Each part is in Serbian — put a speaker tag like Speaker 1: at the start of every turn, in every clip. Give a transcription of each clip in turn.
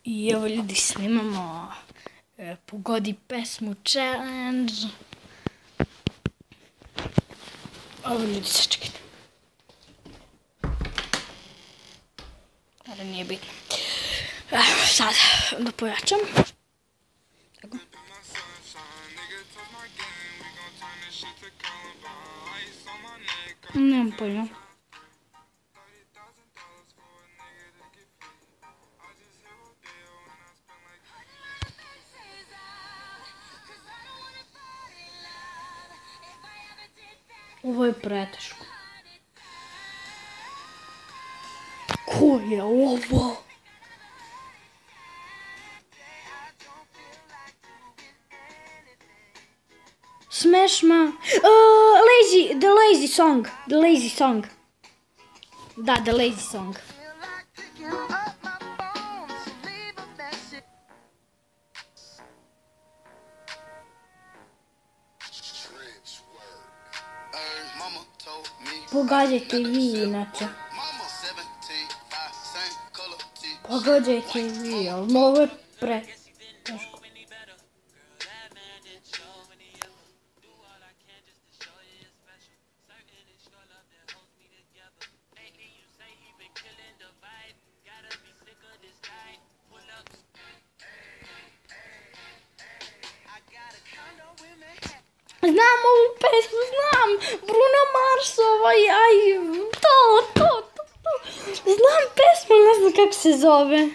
Speaker 1: I evo ljudi, snimamo Pogodi pesmu challenge. Ovo ljudi, sačekajte. Ali nije bitno. Sad da pojačam. Tako. Nemam pojma. Ovo je preteško. Ko je ovo? Smash Ma... The Lazy Song. The Lazy Song. Da, The Lazy Song. Pogađajte vi inače. Pogađajte vi, ali ovo je preteško. Znam ovu pesmu, znam, Bruno Marsova, to. Znam pesmu, ne znam kako se zove.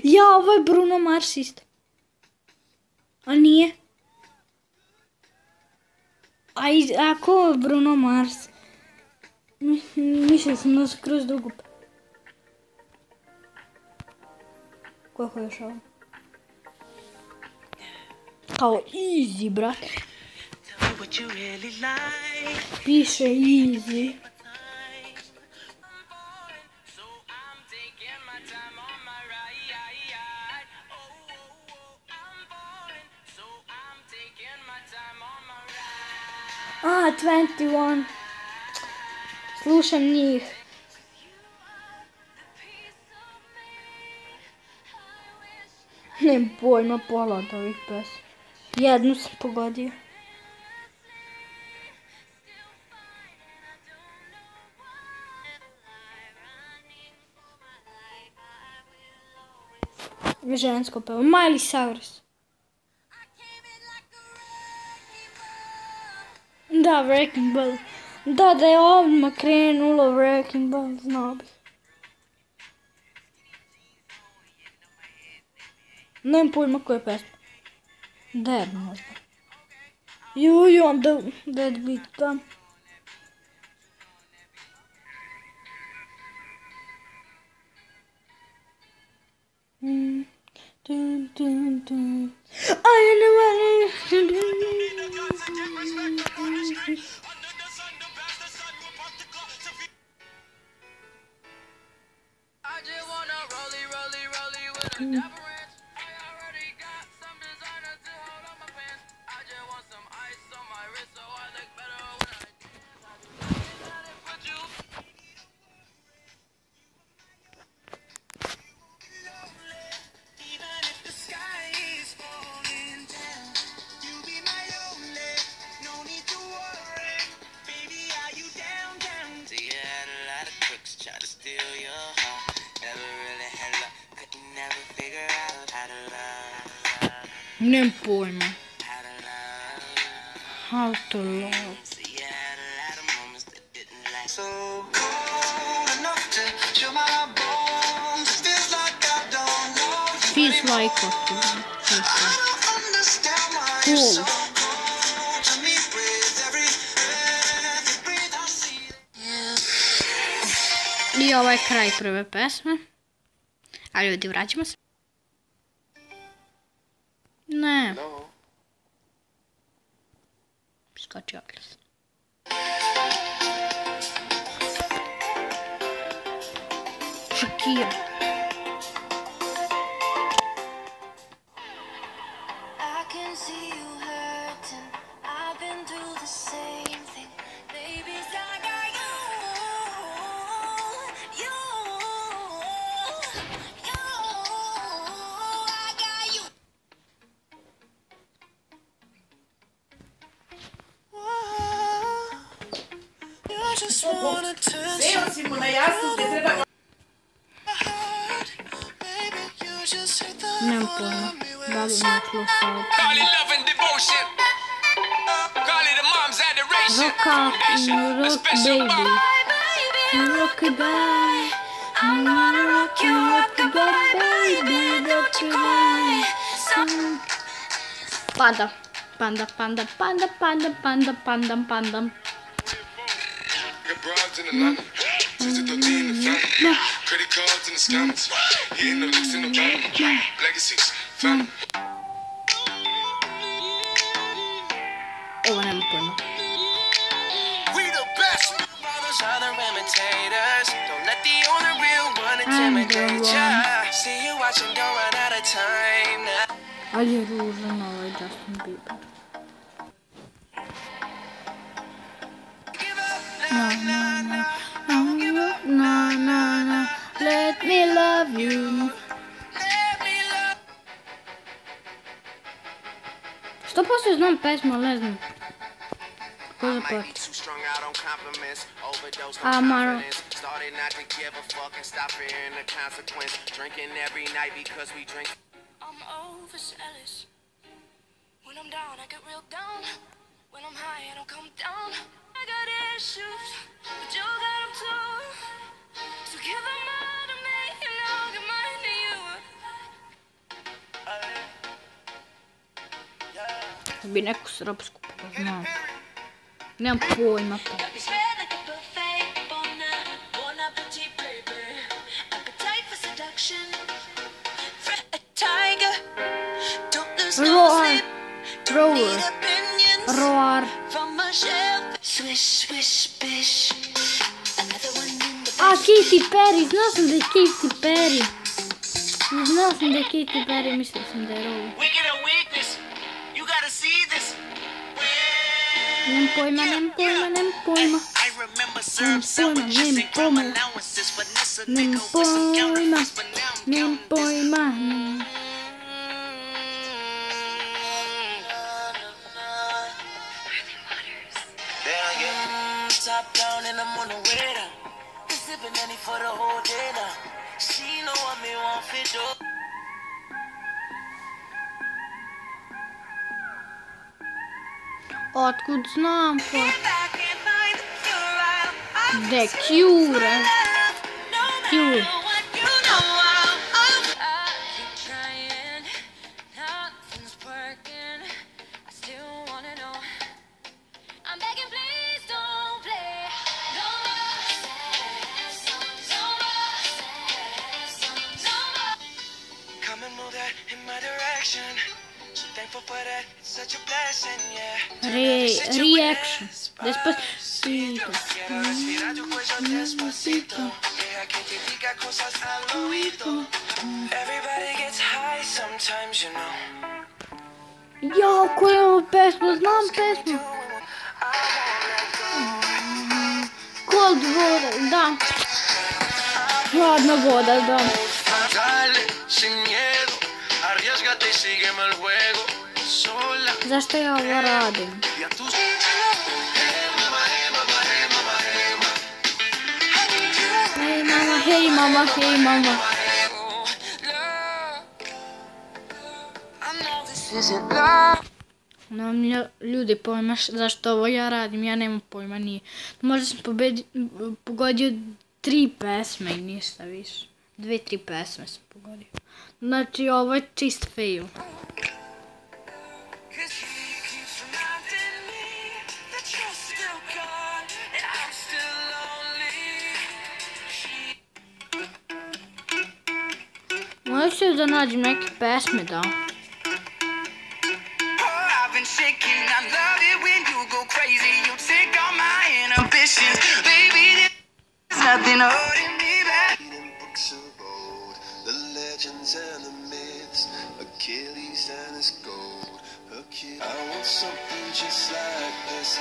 Speaker 1: Ja, ovo je Bruno Mars isto. A nije? A ko je Bruno Mars? Mislim sam da skroz dugo. Koliko je još ovo? Kao easy, brate. Piše easy. A, 21. Slušam njih. Nemam pojma pola od ovih pesma. Jednu sam pogodio. Žensko peva. Miley Cyrus. Da, Wrecking Ball. Da je odmah krenulo Wrecking Ball, znao bih. Nemam pojma koja je pesma. Dead možda. On Dead Beat, da. Nemam pojma. How to love. Feels like cool. I ovo je kraj prve pesme. A ljudi, vraćamo se. Ne. Skoči oglas. Shakira. Nemam pojma, da li ima slušao. Rock up in rock baby. Rock it baby. Rock it baby. Rock it baby. Panda. Panda, panda, panda, panda, panda, panda, panda.
Speaker 2: Credit cards in the scammers, hitting the licks in the bank, legacies, family.
Speaker 1: Ovo nema pojma.
Speaker 2: We the best. Brothers are the imitators. Don't let the only real one intimidate ya. See you watching, don't run out of time now.
Speaker 1: Ali je ružan ovaj Justin Bieber. No. Let me love you. 100% znam pesmu, ali ne znam. Ko za put? Amaro.
Speaker 2: When I'm down, I get real down. When I'm high, I don't come down. I got issues, but you got them too. So give them all to me, and I'll give mine to you.
Speaker 1: Bi neku srpsku poznao. Nemam pojma to. Roar. A, Katy Perry, znao sam da je Katy Perry. Znao sam da je Katy Perry, mislio sam da je Roar. Nemam pojma. Nemam pojma.
Speaker 2: Top down and I'm on the way down. Sipping any for the whole day now. She know what me want fit up.
Speaker 1: Otkud znam ko? The Cure. Cure. Reaction. Despacito. Jao, koju je ovo pesmu? Znam pesmu. Cold water, da. Hladna voda, da. Zašto ja ovo radim? Hej mama. Nemam ljudi pojma zašto ovo ja radim, ja nemam pojma, nije. Možda sam pogodio 3 pesme i ništa više. 2-3 pesme sam pogodio. Znači ovo je čist fail. Možda ću da nađem neke pesme, da.
Speaker 2: just like this.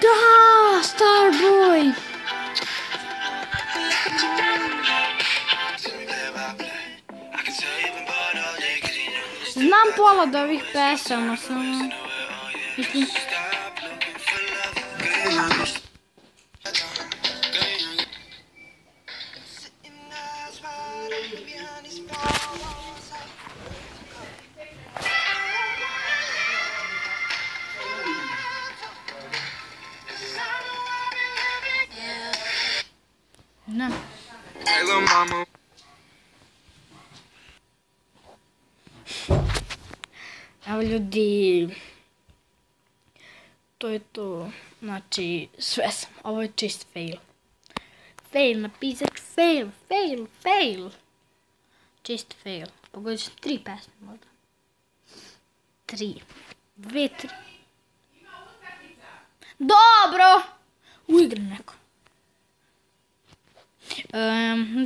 Speaker 1: Da, Starboy! Znam pola od ovih pesama, samo... Mislim... Ne.
Speaker 2: Hello, mama.
Speaker 1: Evo ljudi, to je to, znači sve sam, ovo je čist fail. Fail, napisat fail. Čist fail, pogodit ću 3 pesme možda. 3, 2, 3. Dobro! Uigram neko.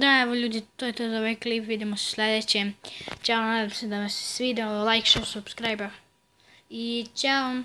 Speaker 1: Da, evo ljudi, to je to za ovaj klip, vidimo se sljedećem. Ćao, nadam se da vam se svidio, like, share, subscribe. I ćao!